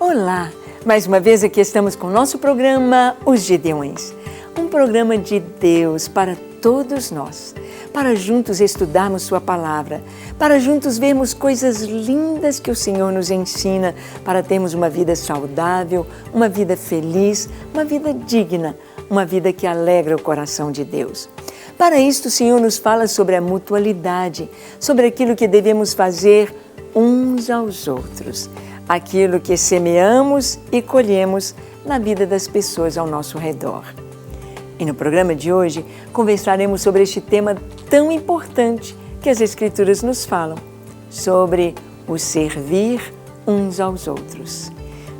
Olá! Mais uma vez aqui estamos com o nosso programa Os Gideões. Um programa de Deus para todos nós, para juntos estudarmos Sua Palavra, para juntos vermos coisas lindas que o Senhor nos ensina, para termos uma vida saudável, uma vida feliz, uma vida digna, uma vida que alegra o coração de Deus. Para isto, o Senhor nos fala sobre a mutualidade, sobre aquilo que devemos fazer uns aos outros, aquilo que semeamos e colhemos na vida das pessoas ao nosso redor. E no programa de hoje, conversaremos sobre este tema tão importante que as Escrituras nos falam, sobre o servir uns aos outros.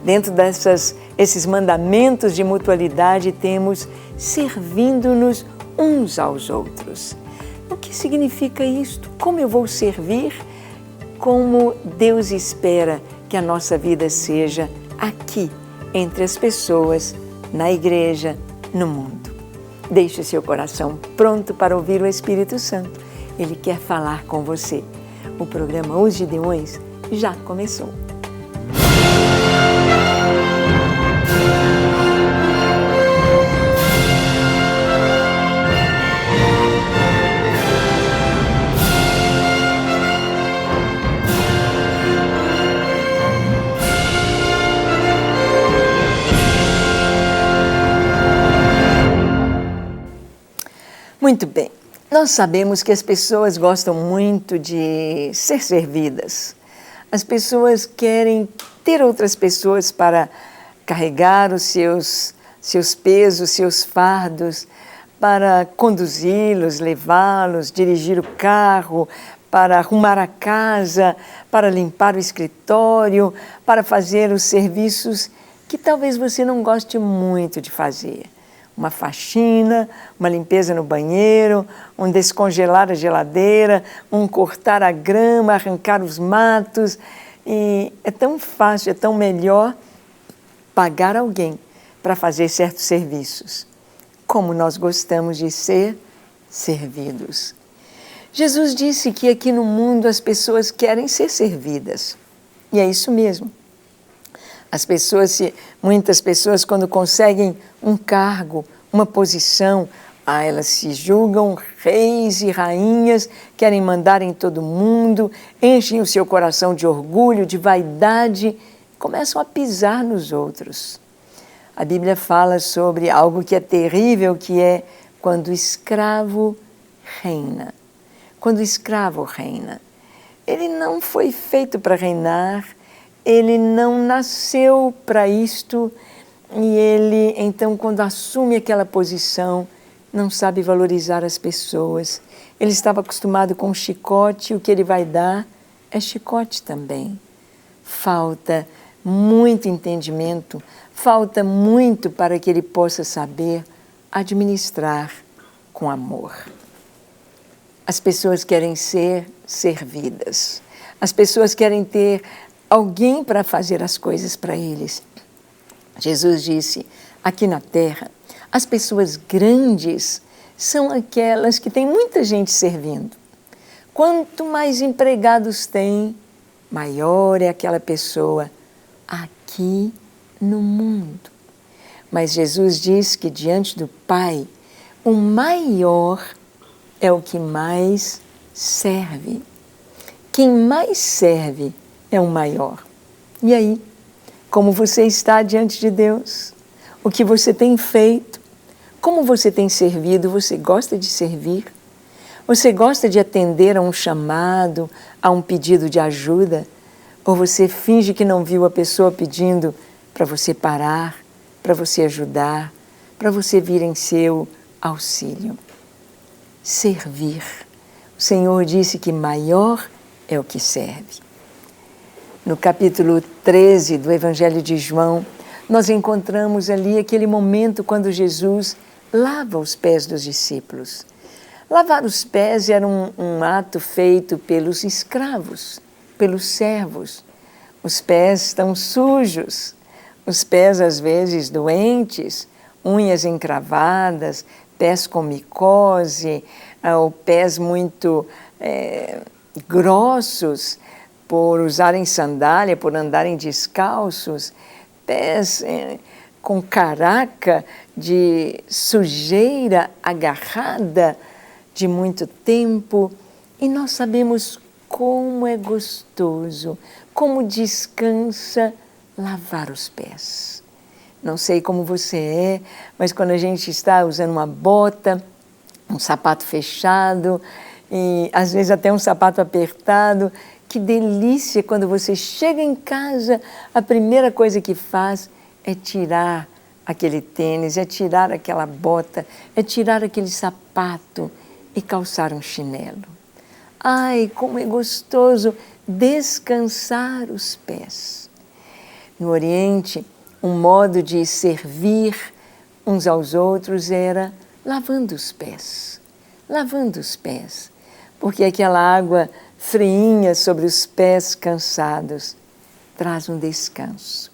Dentro desses mandamentos de mutualidade, temos servindo-nos uns aos outros. O que significa isto? Como eu vou servir? Como Deus espera que a nossa vida seja aqui, entre as pessoas, na igreja, no mundo. Deixe seu coração pronto para ouvir o Espírito Santo. Ele quer falar com você. O programa Os Gideões já começou. Muito bem, nós sabemos que as pessoas gostam muito de ser servidas. As pessoas querem ter outras pessoas para carregar os seus pesos, seus fardos, para conduzi-los, levá-los, dirigir o carro, para arrumar a casa, para limpar o escritório, para fazer os serviços que talvez você não goste muito de fazer. Uma faxina, uma limpeza no banheiro, um descongelar a geladeira, um cortar a grama, arrancar os matos. E é tão fácil, é tão melhor pagar alguém para fazer certos serviços. Como nós gostamos de ser servidos. Jesus disse que aqui no mundo as pessoas querem ser servidas. E é isso mesmo. Muitas pessoas, quando conseguem um cargo, uma posição, elas se julgam reis e rainhas, querem mandar em todo mundo, enchem o seu coração de orgulho, de vaidade, começam a pisar nos outros. A Bíblia fala sobre algo que é terrível, que é quando o escravo reina. Quando o escravo reina. Ele não foi feito para reinar, ele não nasceu para isto e ele, então, quando assume aquela posição, não sabe valorizar as pessoas. Ele estava acostumado com chicote, o que ele vai dar é chicote também. Falta muito entendimento, falta muito para que ele possa saber administrar com amor. As pessoas querem ser servidas, as pessoas querem ter alguém para fazer as coisas para eles. Jesus disse, aqui na terra, as pessoas grandes são aquelas que têm muita gente servindo. Quanto mais empregados tem, maior é aquela pessoa aqui no mundo. Mas Jesus diz que diante do Pai, o maior é o que mais serve. Quem mais serve é o maior. E aí, como você está diante de Deus? O que você tem feito? Como você tem servido? Você gosta de servir? Você gosta de atender a um chamado, a um pedido de ajuda? Ou você finge que não viu a pessoa pedindo para você parar, para você ajudar, para você vir em seu auxílio? Servir. O Senhor disse que maior é o que serve. No capítulo 13 do Evangelho de João, nós encontramos ali aquele momento quando Jesus lava os pés dos discípulos. Lavar os pés era um ato feito pelos escravos, pelos servos. Os pés estão sujos, os pés às vezes doentes, unhas encravadas, pés com micose, ou pés muito grossos. por usarem sandália, por andarem descalços, pés com caraca de sujeira agarrada de muito tempo. E nós sabemos como é gostoso, como descansa lavar os pés. Não sei como você é, mas quando a gente está usando uma bota, um sapato fechado, e às vezes até um sapato apertado, que delícia quando você chega em casa, a primeira coisa que faz é tirar aquele tênis, é tirar aquela bota, é tirar aquele sapato e calçar um chinelo. Ai, como é gostoso descansar os pés. No Oriente, um modo de servir uns aos outros era lavando os pés. Lavando os pés. Porque aquela água friinha sobre os pés cansados traz um descanso.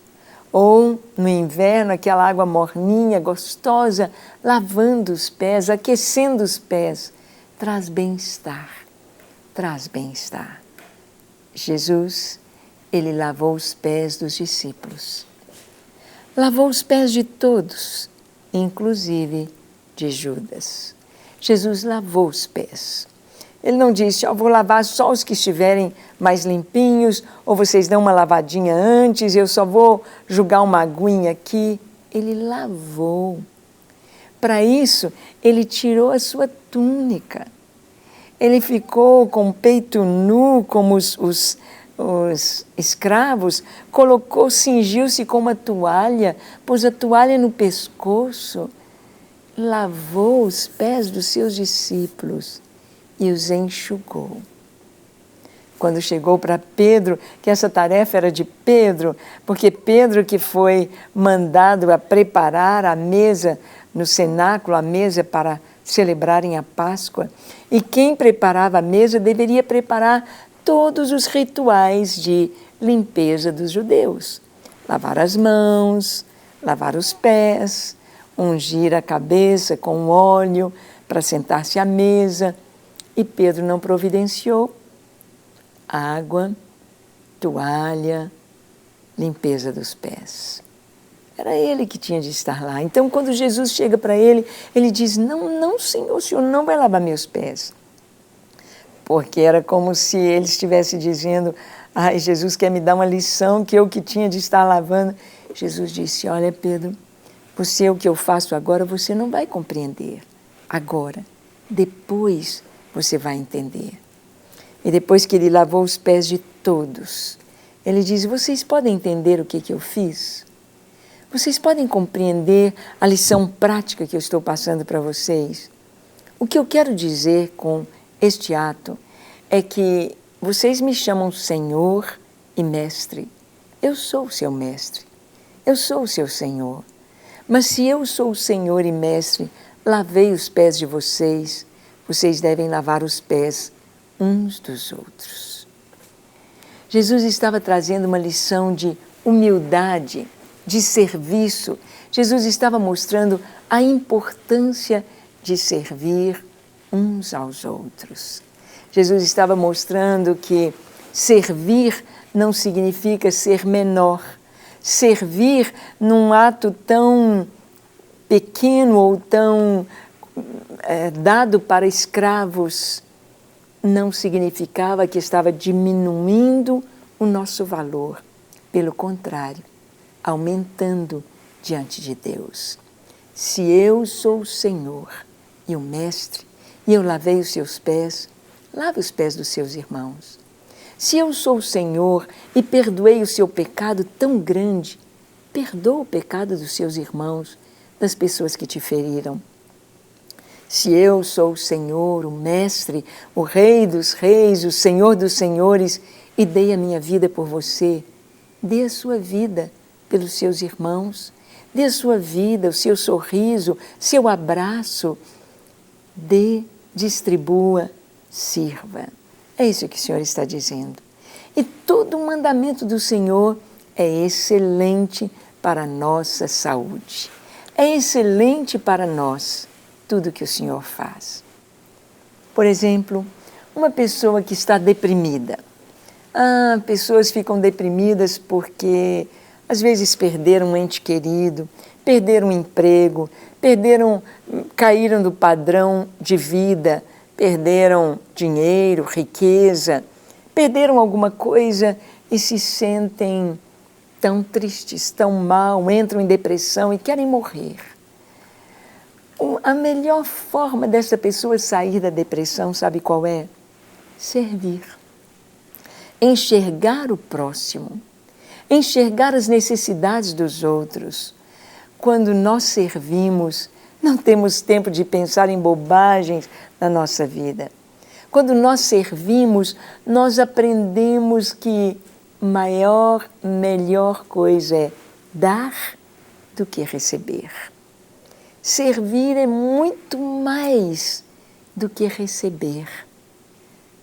Ou, no inverno, aquela água morninha, gostosa, lavando os pés, aquecendo os pés, traz bem-estar. Traz bem-estar. Jesus, ele lavou os pés dos discípulos. Lavou os pés de todos, inclusive de Judas. Jesus lavou os pés. Ele não disse, vou lavar só os que estiverem mais limpinhos, ou vocês dão uma lavadinha antes, eu só vou jogar uma aguinha aqui. Ele lavou. Para isso, ele tirou a sua túnica. Ele ficou com o peito nu, como os escravos, cingiu-se com uma toalha, pôs a toalha no pescoço, lavou os pés dos seus discípulos e os enxugou. Quando chegou para Pedro, que essa tarefa era de Pedro, porque Pedro que foi mandado a preparar a mesa no cenáculo, a mesa para celebrarem a Páscoa, e quem preparava a mesa deveria preparar todos os rituais de limpeza dos judeus. Lavar as mãos, lavar os pés, ungir a cabeça com óleo para sentar-se à mesa. E Pedro não providenciou água, toalha, limpeza dos pés. Era ele que tinha de estar lá. Então, quando Jesus chega para ele, ele diz, não, Senhor, o Senhor não vai lavar meus pés. Porque era como se ele estivesse dizendo, Jesus quer me dar uma lição que eu que tinha de estar lavando. Jesus disse, olha, Pedro, você, o que eu faço agora, você não vai compreender. Agora, depois você vai entender. E depois que ele lavou os pés de todos, ele diz, vocês podem entender o que eu fiz? Vocês podem compreender a lição prática que eu estou passando para vocês? O que eu quero dizer com este ato é que vocês me chamam Senhor e Mestre. Eu sou o seu Mestre. Eu sou o seu Senhor. Mas se eu sou o Senhor e Mestre, lavei os pés de vocês, vocês devem lavar os pés uns dos outros. Jesus estava trazendo uma lição de humildade, de serviço. Jesus estava mostrando a importância de servir uns aos outros. Jesus estava mostrando que servir não significa ser menor. Servir num ato tão pequeno ou tão dado para escravos não significava que estava diminuindo o nosso valor. Pelo contrário, aumentando diante de Deus. Se eu sou o Senhor e o Mestre, e eu lavei os seus pés, lave os pés dos seus irmãos. Se eu sou o Senhor e perdoei o seu pecado tão grande, perdoa o pecado dos seus irmãos, das pessoas que te feriram. Se eu sou o Senhor, o Mestre, o Rei dos Reis, o Senhor dos Senhores, e dei a minha vida por você, dê a sua vida pelos seus irmãos, dê a sua vida, o seu sorriso, seu abraço, distribua, sirva. É isso que o Senhor está dizendo. E todo o mandamento do Senhor é excelente para a nossa saúde. É excelente para nós tudo que o Senhor faz. Por exemplo, uma pessoa que está deprimida. Pessoas ficam deprimidas porque às vezes perderam um ente querido, perderam um emprego, caíram do padrão de vida, perderam dinheiro, riqueza, perderam alguma coisa e se sentem tão tristes, tão mal, entram em depressão e querem morrer. A melhor forma dessa pessoa sair da depressão, sabe qual é? Servir. Enxergar o próximo, enxergar as necessidades dos outros. Quando nós servimos, não temos tempo de pensar em bobagens na nossa vida. Quando nós servimos, nós aprendemos que melhor coisa é dar do que receber. Servir é muito mais do que receber.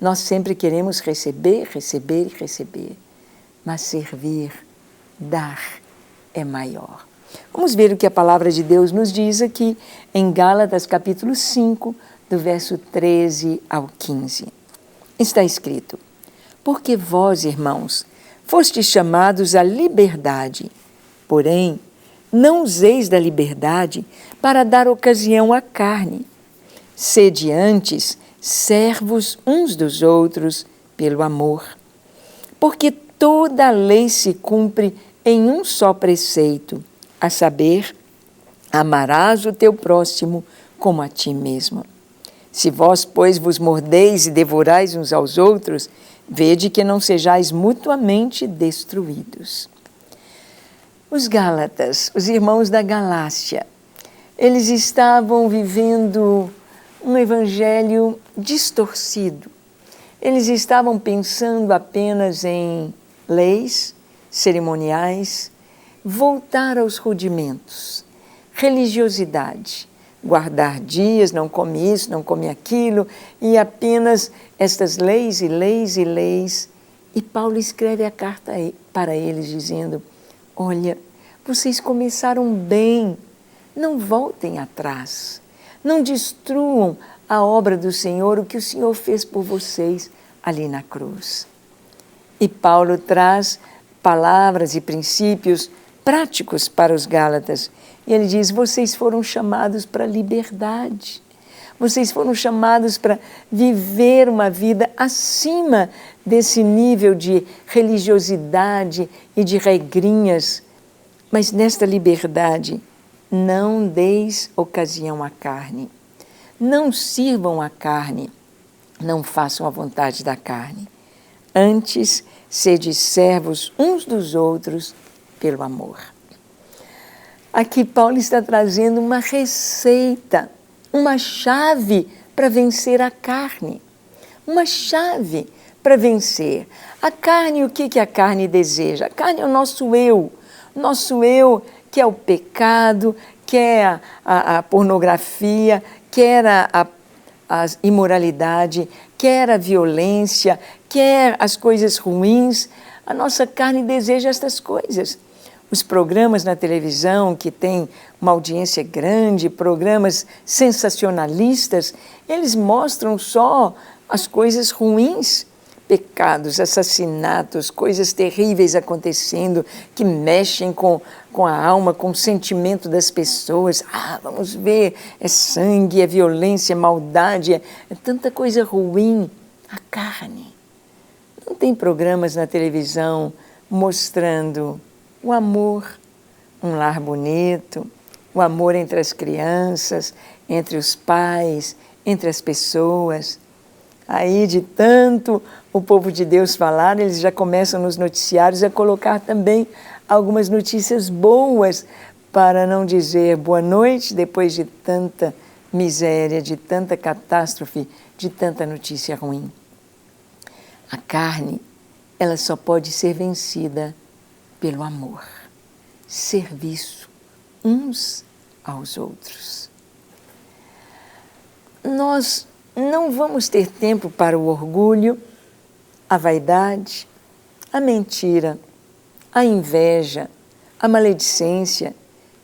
Nós sempre queremos receber, mas servir, dar é maior. Vamos ver o que a palavra de Deus nos diz aqui em Gálatas capítulo 5, do verso 13 ao 15. Está escrito: porque vós, irmãos, fostes chamados à liberdade, porém, não useis da liberdade para dar ocasião à carne. Sede antes servos uns dos outros pelo amor. Porque toda a lei se cumpre em um só preceito, a saber, amarás o teu próximo como a ti mesmo. Se vós, pois, vos mordeis e devorais uns aos outros, vede que não sejais mutuamente destruídos. Os Gálatas, os irmãos da Galácia, eles estavam vivendo um evangelho distorcido. Eles estavam pensando apenas em leis, cerimoniais, voltar aos rudimentos, religiosidade, guardar dias, não come isso, não come aquilo, e apenas estas leis e leis e leis. E Paulo escreve a carta para eles dizendo: olha, vocês começaram bem, não voltem atrás, não destruam a obra do Senhor, o que o Senhor fez por vocês ali na cruz. E Paulo traz palavras e princípios práticos para os Gálatas. E ele diz: vocês foram chamados para a liberdade. Vocês foram chamados para viver uma vida acima desse nível de religiosidade e de regrinhas. Mas nesta liberdade, não deis ocasião à carne. Não sirvam a carne, não façam a vontade da carne. Antes, sede servos uns dos outros pelo amor. Aqui Paulo está trazendo uma receita, uma chave para vencer a carne. Uma chave para vencer. A carne, o que a carne deseja? A carne é o nosso eu que é o pecado, quer a pornografia, quer a imoralidade, quer a violência, quer as coisas ruins. A nossa carne deseja estas coisas. Os programas na televisão que têm uma audiência grande, programas sensacionalistas, eles mostram só as coisas ruins, pecados, assassinatos, coisas terríveis acontecendo, que mexem com a alma, com o sentimento das pessoas. Vamos ver, é sangue, é violência, é maldade, é tanta coisa ruim. A carne. Não tem programas na televisão mostrando o amor, um lar bonito, o amor entre as crianças, entre os pais, entre as pessoas. Aí, de tanto o povo de Deus falar, eles já começam nos noticiários a colocar também algumas notícias boas, para não dizer boa noite depois de tanta miséria, de tanta catástrofe, de tanta notícia ruim. A carne, ela só pode ser vencida pelo amor, serviço uns aos outros. Nós não vamos ter tempo para o orgulho, a vaidade, a mentira, a inveja, a maledicência,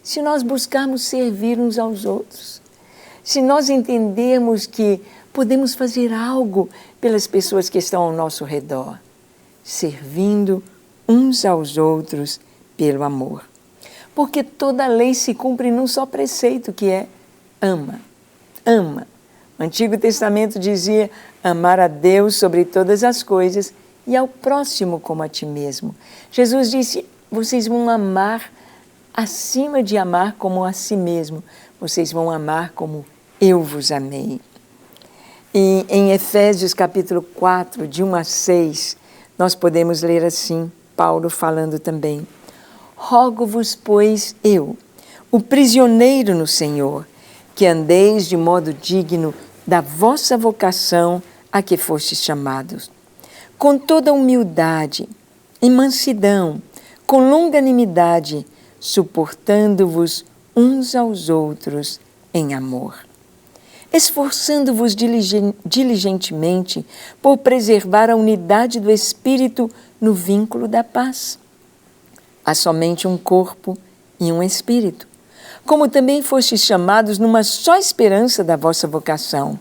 se nós buscarmos servir uns aos outros. Se nós entendermos que podemos fazer algo pelas pessoas que estão ao nosso redor. servindo uns aos outros pelo amor. Porque toda a lei se cumpre num só preceito, que é ama. Ama. O Antigo Testamento dizia amar a Deus sobre todas as coisas e ao próximo como a ti mesmo. Jesus disse, vocês vão amar acima de amar como a si mesmo. Vocês vão amar como eu vos amei. E em Efésios capítulo 4, de 1 a 6, nós podemos ler assim, Paulo falando também. Rogo-vos, pois, eu, o prisioneiro no Senhor, que andeis de modo digno da vossa vocação a que fostes chamados, com toda humildade e mansidão, com longanimidade, suportando-vos uns aos outros em amor, esforçando-vos diligentemente por preservar a unidade do Espírito no vínculo da paz. Há somente um corpo e um Espírito, como também fostes chamados numa só esperança da vossa vocação.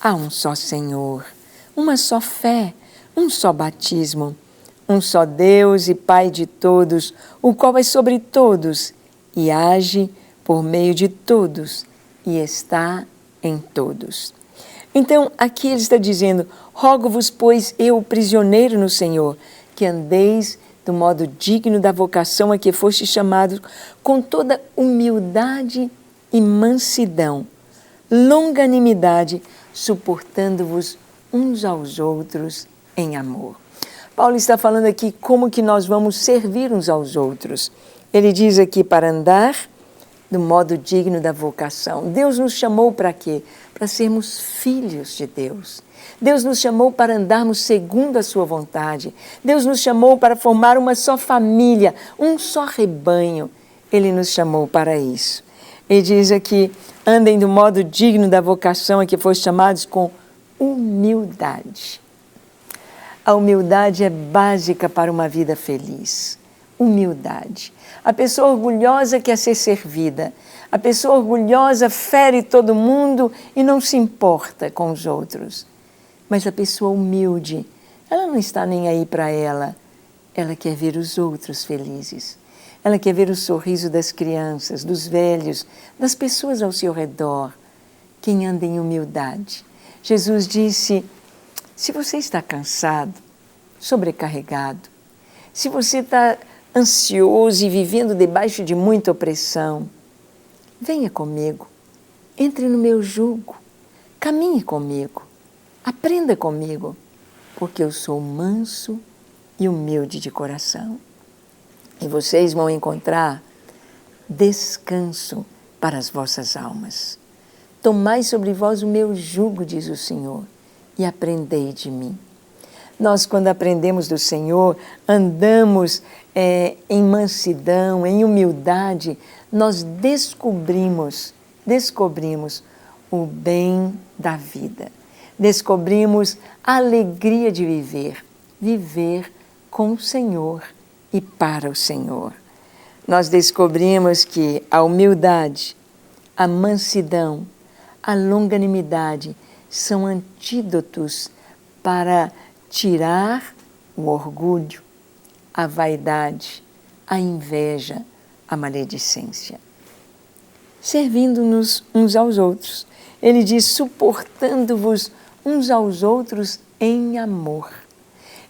Há um só Senhor, uma só fé, um só batismo, um só Deus e Pai de todos, o qual é sobre todos e age por meio de todos e está em todos. Então, aqui ele está dizendo, rogo-vos, pois, eu, prisioneiro no Senhor, que andeis do modo digno da vocação a que foste chamados, com toda humildade e mansidão, longanimidade, suportando-vos uns aos outros em amor. Paulo está falando aqui como que nós vamos servir uns aos outros. Ele diz aqui para andar do modo digno da vocação. Deus nos chamou para quê? Para sermos filhos de Deus. Deus nos chamou para andarmos segundo a sua vontade. Deus nos chamou para formar uma só família, um só rebanho. Ele nos chamou para isso. Ele diz aqui, andem do modo digno da vocação a que foste chamados com humildade. A humildade é básica para uma vida feliz. Humildade. A pessoa orgulhosa quer ser servida. A pessoa orgulhosa fere todo mundo e não se importa com os outros. Mas a pessoa humilde, ela não está nem aí para ela. Ela quer ver os outros felizes. Ela quer ver o sorriso das crianças, dos velhos, das pessoas ao seu redor. Quem anda em humildade. Jesus disse, se você está cansado, sobrecarregado, se você está ansioso e vivendo debaixo de muita opressão, venha comigo, entre no meu jugo, caminhe comigo, aprenda comigo, porque eu sou manso e humilde de coração. E vocês vão encontrar descanso para as vossas almas. Tomai sobre vós o meu jugo, diz o Senhor, e aprendei de mim. Nós, quando aprendemos do Senhor, andamos em mansidão, em humildade, nós descobrimos o bem da vida. Descobrimos a alegria de viver com o Senhor e para o Senhor. Nós descobrimos que a humildade, a mansidão, a longanimidade são antídotos para tirar o orgulho, a vaidade, a inveja, a maledicência. Servindo-nos uns aos outros. Ele diz, suportando-vos uns aos outros em amor.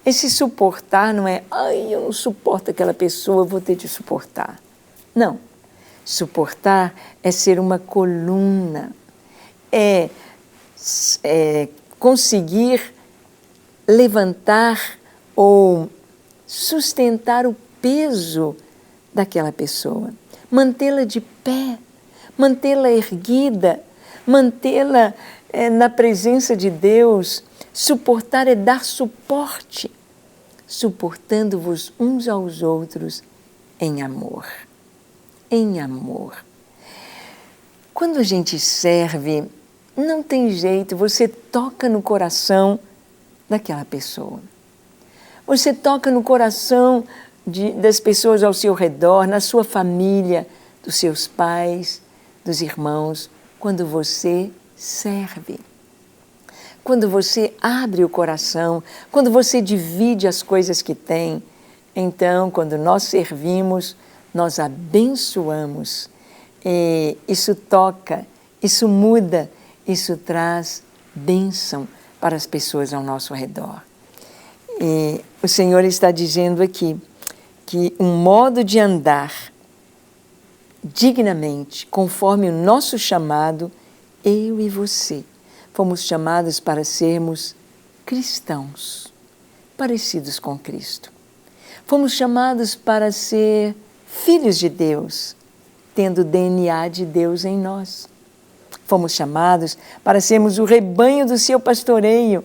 Esse suportar não é, eu não suporto aquela pessoa, eu vou ter de suportar. Não. Suportar é ser uma coluna, é conseguir levantar ou sustentar o peso daquela pessoa, mantê-la de pé, mantê-la erguida, mantê-la na presença de Deus. Suportar é dar suporte, suportando-vos uns aos outros em amor. Em amor. Quando a gente serve, não tem jeito, você toca no coração daquela pessoa. Você toca no coração das pessoas ao seu redor, na sua família, dos seus pais, dos irmãos, quando você serve. quando você abre o coração, quando você divide as coisas que tem, então, quando nós servimos, nós abençoamos. E isso toca, isso muda, isso traz bênção para as pessoas ao nosso redor. E o Senhor está dizendo aqui que um modo de andar dignamente, conforme o nosso chamado, eu e você fomos chamados para sermos cristãos, parecidos com Cristo. Fomos chamados para ser filhos de Deus, tendo o DNA de Deus em nós. Fomos chamados para sermos o rebanho do seu pastoreio,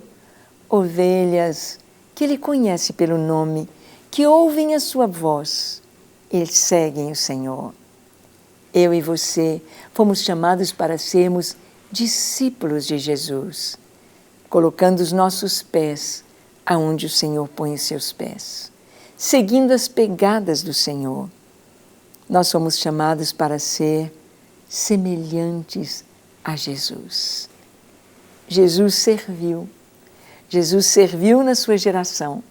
ovelhas que Ele conhece pelo nome, que ouvem a sua voz e seguem o Senhor. Eu e você fomos chamados para sermos discípulos de Jesus, colocando os nossos pés aonde o Senhor põe os seus pés, seguindo as pegadas do Senhor. Nós somos chamados para ser semelhantes a Jesus. Jesus serviu na sua geração.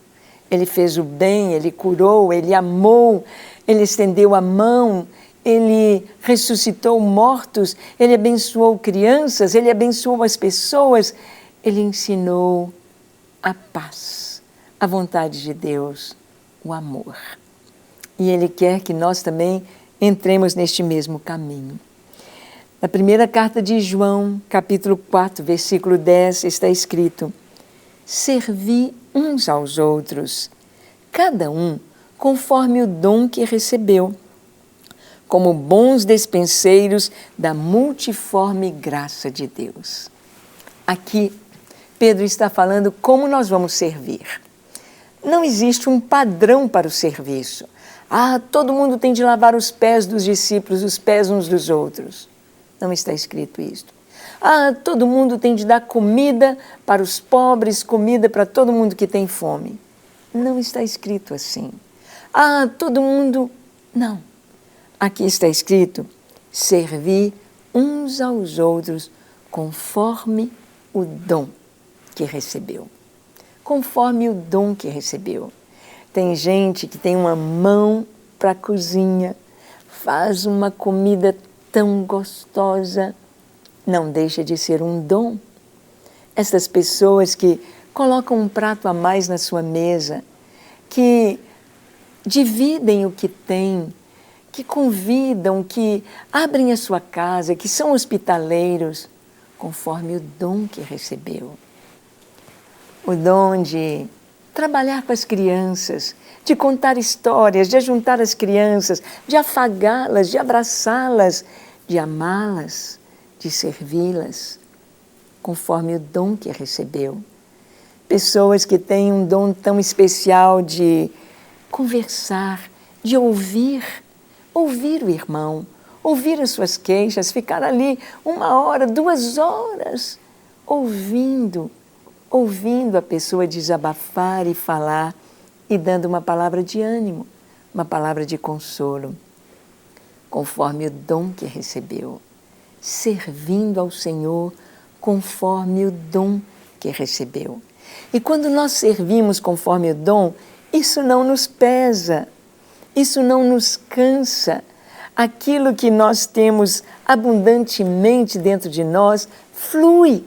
Ele fez o bem, Ele curou, Ele amou, Ele estendeu a mão, Ele ressuscitou mortos, Ele abençoou crianças, Ele abençoou as pessoas, Ele ensinou a paz, a vontade de Deus, o amor. E Ele quer que nós também entremos neste mesmo caminho. Na primeira carta de João, capítulo 4, versículo 10, está escrito: servi uns aos outros, cada um conforme o dom que recebeu, como bons despenseiros da multiforme graça de Deus. Aqui, Pedro está falando como nós vamos servir. Não existe um padrão para o serviço. Todo mundo tem de lavar os pés dos discípulos, os pés uns dos outros. Não está escrito isto. Todo mundo tem de dar comida para os pobres, comida para todo mundo que tem fome. Não está escrito assim. Todo mundo... Não. Aqui está escrito: servir uns aos outros conforme o dom que recebeu. Conforme o dom que recebeu. Tem gente que tem uma mão para a cozinha, faz uma comida tão gostosa, não deixa de ser um dom. Essas pessoas que colocam um prato a mais na sua mesa, que dividem o que têm, que convidam, que abrem a sua casa, que são hospitaleiros, conforme o dom que recebeu. O dom de trabalhar com as crianças, de contar histórias, de ajuntar as crianças, de afagá-las, de abraçá-las, de amá-las, de servi-las, conforme o dom que recebeu. Pessoas que têm um dom tão especial de conversar, de ouvir o irmão, ouvir as suas queixas, ficar ali 1 hora, 2 horas, ouvindo a pessoa desabafar e falar e dando uma palavra de ânimo, uma palavra de consolo, conforme o dom que recebeu, servindo ao Senhor conforme o dom que recebeu. E quando nós servimos conforme o dom, isso não nos pesa, isso não nos cansa. Aquilo que nós temos abundantemente dentro de nós flui,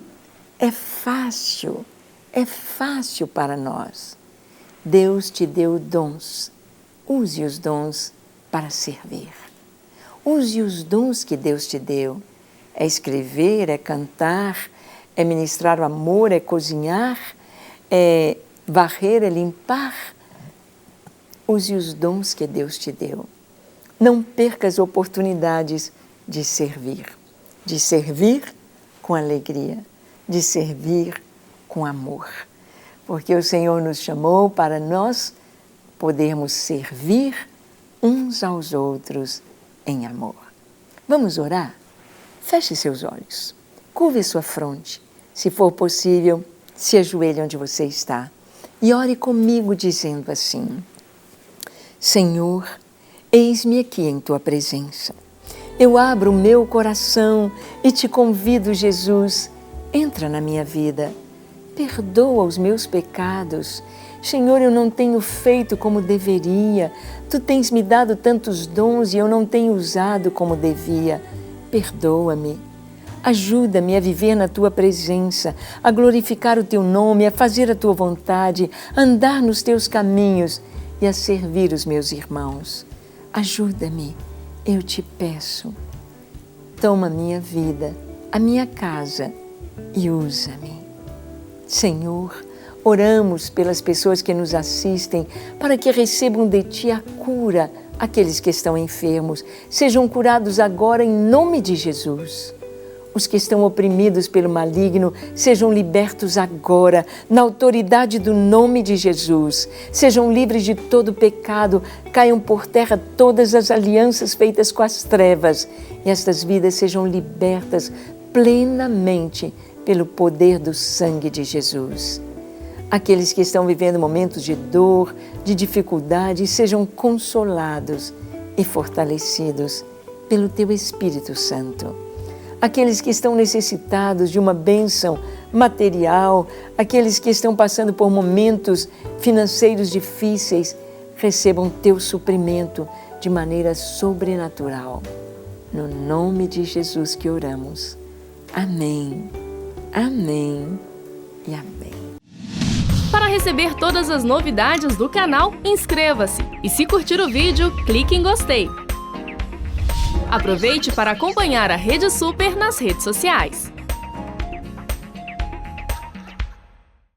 é fácil para nós. Deus te deu dons, use os dons para servir. Use os dons que Deus te deu. É escrever, é cantar, é ministrar o amor, é cozinhar, é varrer, é limpar. Use os dons que Deus te deu. Não perca as oportunidades de servir com alegria, de servir com amor. Porque o Senhor nos chamou para nós podermos servir uns aos outros em amor. Vamos orar? Feche seus olhos, curve sua fronte. Se for possível, se ajoelhe onde você está e ore comigo dizendo assim: Senhor, eis-me aqui em Tua presença. Eu abro o meu coração e te convido, Jesus, entra na minha vida. perdoa os meus pecados. Senhor, eu não tenho feito como deveria. Tu tens me dado tantos dons e eu não tenho usado como devia. Perdoa-me. Ajuda-me a viver na Tua presença, a glorificar o Teu nome, a fazer a Tua vontade, a andar nos Teus caminhos e a servir os meus irmãos. Ajuda-me, eu te peço. Toma minha vida, a minha casa e usa-me. Senhor, oramos pelas pessoas que nos assistem para que recebam de Ti a cura, aqueles que estão enfermos. Sejam curados agora em nome de Jesus. Os que estão oprimidos pelo maligno sejam libertos agora, na autoridade do nome de Jesus. Sejam livres de todo pecado, caiam por terra todas as alianças feitas com as trevas e estas vidas sejam libertas plenamente pelo poder do sangue de Jesus. Aqueles que estão vivendo momentos de dor, de dificuldade, sejam consolados e fortalecidos pelo Teu Espírito Santo. Aqueles que estão necessitados de uma bênção material, aqueles que estão passando por momentos financeiros difíceis, recebam Teu suprimento de maneira sobrenatural. No nome de Jesus que oramos. Amém. Amém e amém. Para receber todas as novidades do canal, inscreva-se e se curtir o vídeo, clique em gostei. Aproveite para acompanhar a Rede Super nas redes sociais.